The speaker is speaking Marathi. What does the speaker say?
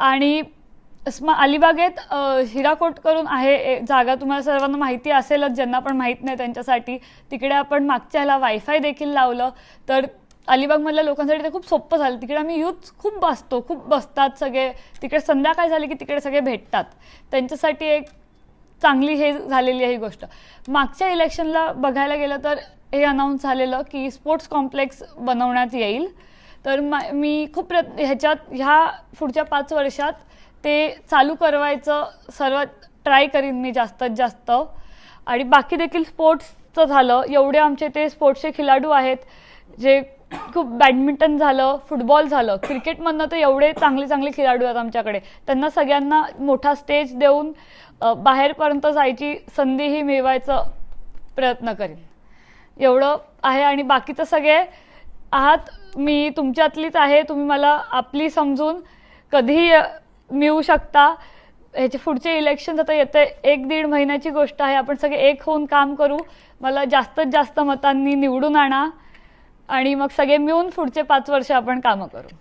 आणि अलिबागेत हिराकोट करून आहे जागा, तुम्हाला सर्वांना माहिती असेलच, ज्यांना पण माहीत नाही त्यांच्यासाठी. तिकडे आपण मागच्या ह्याला वायफाय देखील लावलं, तर अलिबागमधल्या लोकांसाठी ते खूप सोपं झालं. तिकडे आम्ही यूथ खूप बसतात सगळे. तिकडे संध्याकाळ झाली की तिकडे सगळे भेटतात. त्यांच्यासाठी एक चांगली हे झालेली आहे ही गोष्ट. मागच्या इलेक्शनला बघायला गेलं तर हे अनाऊन्स झालेलं की स्पोर्ट्स कॉम्प्लेक्स बनवण्यात येईल. तर मी खूप ह्या पुढच्या 5 वर्षात ते चालू करवायचं सर्व ट्राय करीन मी जास्तीत जास्त. आणि बाकी देखील स्पोर्ट्सचं झालं, एवढे आमचे ते स्पोर्ट्सचे खिलाडू आहेत जे खूप, बॅडमिंटन झालं, फुटबॉल झालं, क्रिकेटमधनं तर एवढे चांगले चांगले खिलाडू आहेत आमच्याकडे. त्यांना सगळ्यांना मोठा स्टेज देऊन बाहेरपर्यंत जायची संधीही मिळवायचा प्रयत्न करीन. एवढं आहे. आणि बाकीचं सगळे आहात, मी तुमच्यातलीच आहे. तुम्ही मला आपली समजून कधीही मिळू शकता. ह्याचे पुढचे इलेक्शन आता येते, 1-1.5 महिन्याची गोष्ट आहे. आपण सगळे एक होऊन काम करू. मला जास्तीत जास्त मतांनी निवडून आणा आणि मग सगळे मिळून पुढचे 5 वर्ष आपण कामं करू.